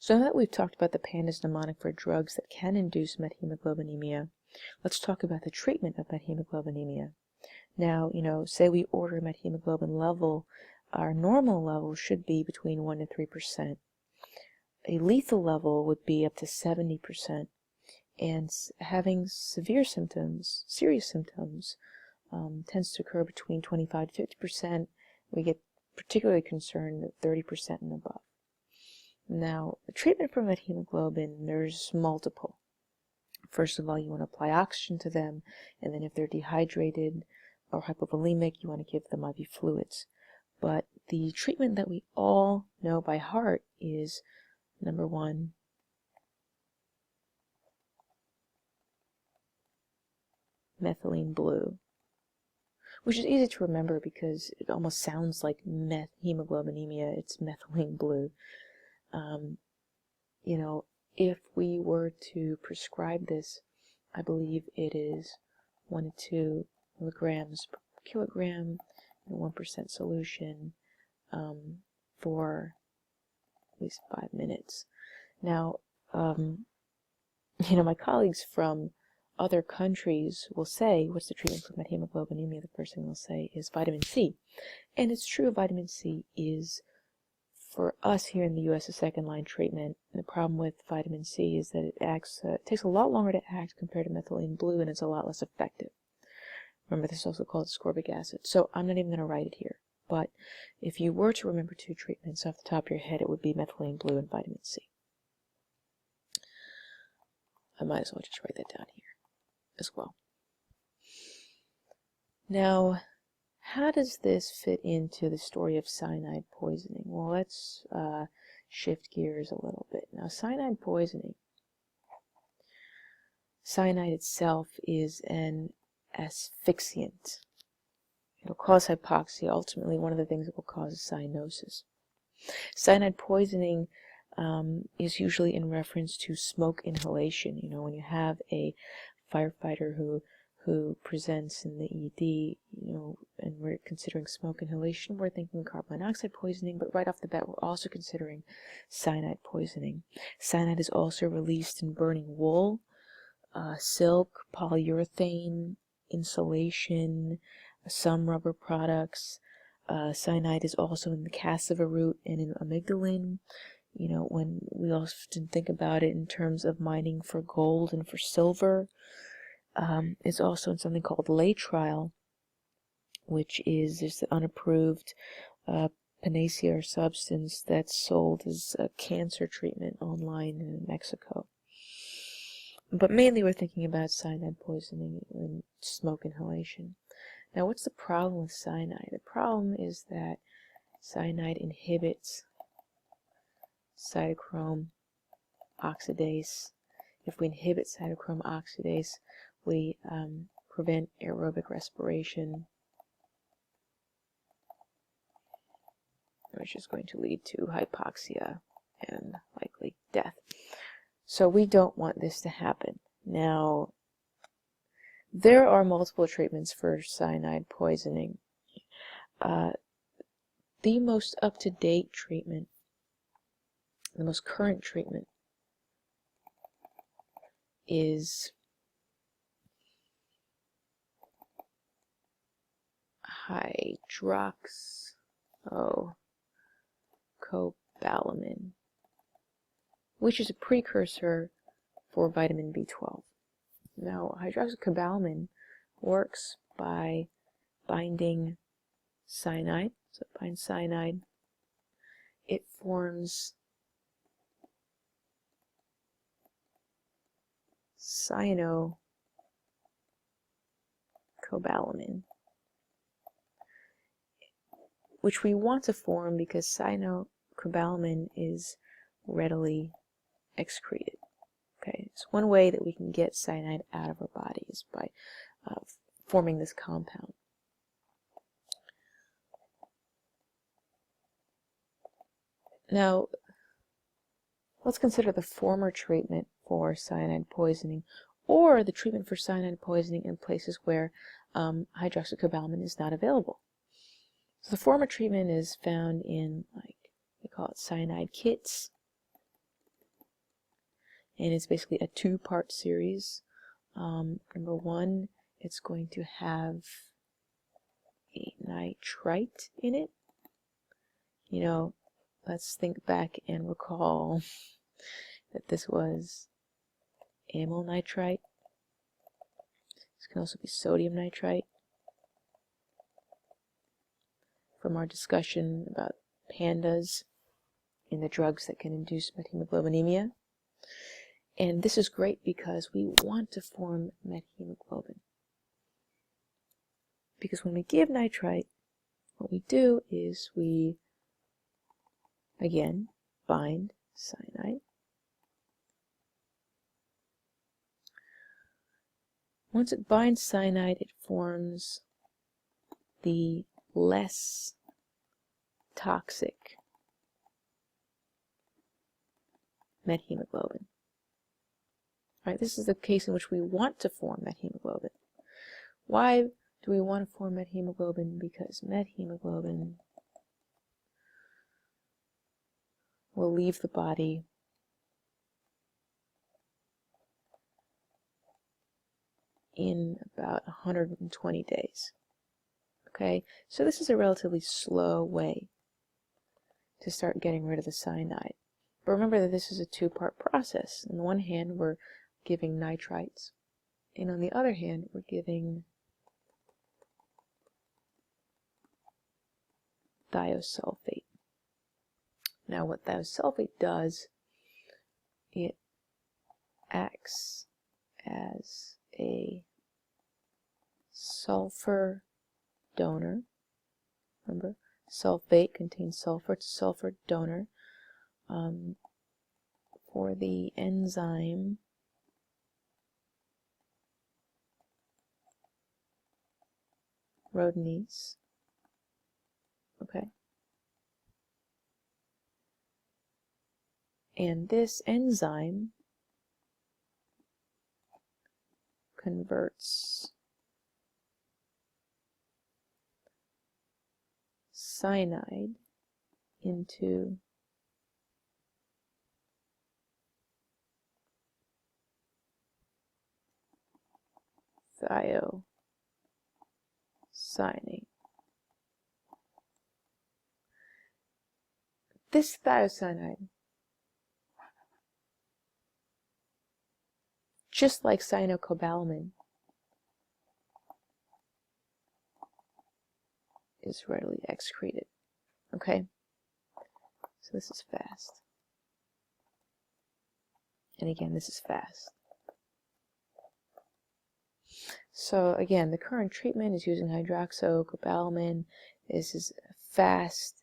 So now that we've talked about the pandas mnemonic for drugs that can induce methemoglobinemia, let's talk about the treatment of methemoglobinemia. Now, say we order methemoglobin level, our normal level should be between 1 to 3%. A lethal level would be up to 70%. And having severe symptoms, serious symptoms, tends to occur between 25 to 50%. We get particularly concerned at 30% and above. Now, the treatment for methemoglobin, there's multiple. First of all, you want to apply oxygen to them, and then if they're dehydrated or hypovolemic, you want to give them IV fluids. But the treatment that we all know by heart is, number one, methylene blue, which is easy to remember because it almost sounds like methemoglobinemia. It's methylene blue. If we were to prescribe this, I believe it is 1 to 2 milligrams per kilogram in 1% solution for at least 5 minutes. Now, my colleagues from other countries will say, what's the treatment for methemoglobinemia? The first thing they'll say is vitamin C. And it's true, vitamin C is, for us here in the U.S., a second-line treatment. And the problem with vitamin C is that it takes a lot longer to act compared to methylene blue, and it's a lot less effective. Remember, this is also called ascorbic acid. So I'm not even going to write it here. But if you were to remember 2 treatments off the top of your head, it would be methylene blue and vitamin C. I might as well just write that down here as well. Now, how does this fit into the story of cyanide poisoning? Well, let's shift gears a little bit. Now, cyanide poisoning, cyanide itself is an asphyxiant. It'll cause hypoxia. Ultimately, one of the things that will cause is cyanosis. Cyanide poisoning is usually in reference to smoke inhalation. When you have a firefighter who presents in the ED, and we're considering smoke inhalation, we're thinking carbon monoxide poisoning, but right off the bat, we're also considering cyanide poisoning. Cyanide is also released in burning wool, silk, polyurethane, insulation, some rubber products. Cyanide is also in the cassava root and in amygdalin. When we often think about it in terms of mining for gold and for silver, it's also in something called laetrile, which is just an unapproved panacea or substance that's sold as a cancer treatment online in Mexico. But mainly we're thinking about cyanide poisoning and smoke inhalation. Now, what's the problem with cyanide? The problem is that cyanide inhibits cytochrome oxidase. If we inhibit cytochrome oxidase, we prevent aerobic respiration, which is going to lead to hypoxia and likely death. So we don't want this to happen. Now, there are multiple treatments for cyanide poisoning. The most up-to-date treatment, the most current treatment, is hydroxycobalamin, which is a precursor for vitamin B12. Now, hydroxycobalamin works by binding cyanide. So it binds cyanide. It forms cyanocobalamin, which we want to form because cyanocobalamin is readily excreted. Okay, it's one way that we can get cyanide out of our bodies by forming this compound. Now, let's consider the former treatment for cyanide poisoning, or the treatment for cyanide poisoning in places where hydroxycobalamin is not available. So the former treatment is found in, they call it cyanide kits. and it's basically a two-part series. Number one, it's going to have a nitrite in it. You know, let's think back and recall that this was amyl nitrite. This can also be sodium nitrite. From our discussion about pandas and the drugs that can induce methemoglobinemia. And this is great because we want to form methemoglobin. Because when we give nitrite, what we do is we, again, bind cyanide. Once it binds cyanide, it forms the less toxic methemoglobin. Right, this is the case in which we want to form methemoglobin. Why do we want to form methemoglobin? Because methemoglobin will leave the body in about 120 days. Okay, so this is a relatively slow way to start getting rid of the cyanide. But remember that this is a two-part process. On the one hand, we're giving nitrites, and on the other hand, we're giving thiosulfate. Now, what thiosulfate does, it acts as a sulfur donor. Remember, sulfate contains sulfur. It's a sulfur donor for the enzyme rhodinase. Okay. And this enzyme converts cyanide into thiocyanate. This thiocyanide, just like cyanocobalamin, is readily excreted. Okay? So this is fast. And again, this is fast. So again, the current treatment is using hydroxycobalamin. This is fast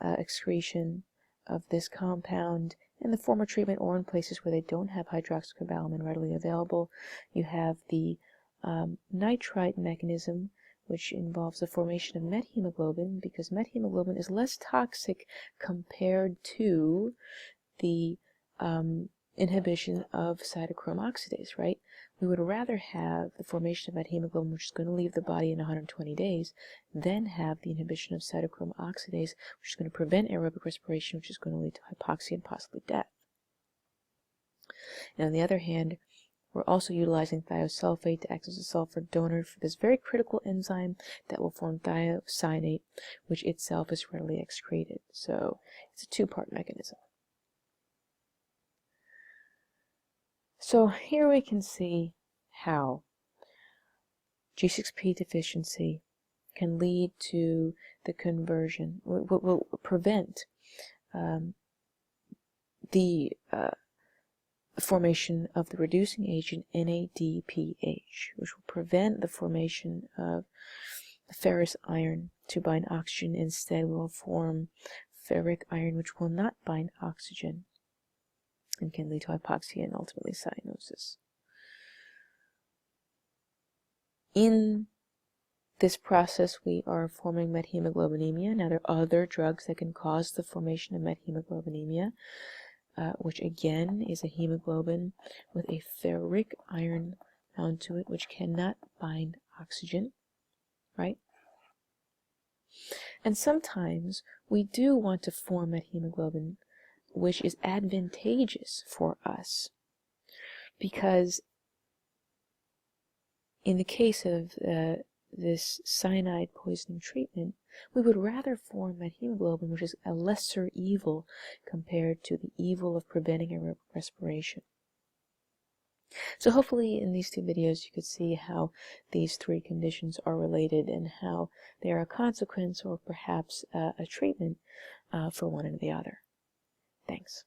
excretion of this compound. In the former treatment or in places where they don't have hydroxycobalamin readily available, you have the nitrite mechanism, which involves the formation of methemoglobin, because methemoglobin is less toxic compared to the inhibition of cytochrome oxidase, right? We would rather have the formation of methemoglobin, which is going to leave the body in 120 days, than have the inhibition of cytochrome oxidase, which is going to prevent aerobic respiration, which is going to lead to hypoxia and possibly death. And on the other hand, we're also utilizing thiosulfate to act as a sulfur donor for this very critical enzyme that will form thiocyanate, which itself is readily excreted. So it's a two-part mechanism. So here we can see how G6P deficiency can lead to the conversion, will prevent the formation of the reducing agent NADPH, which will prevent the formation of the ferrous iron to bind oxygen. Instead, will form ferric iron, which will not bind oxygen and can lead to hypoxia and ultimately cyanosis. In this process, we are forming methemoglobinemia. Now, there are other drugs that can cause the formation of methemoglobinemia, which again is a hemoglobin with a ferric iron bound to it, which cannot bind oxygen, right? And sometimes we do want to form methemoglobin, which is advantageous for us because in the case of this cyanide poisoning treatment, we would rather form that hemoglobin, which is a lesser evil compared to the evil of preventing aerobic respiration. So hopefully in these two videos you could see how these three conditions are related and how they are a consequence or perhaps a treatment for one or the other. Thanks.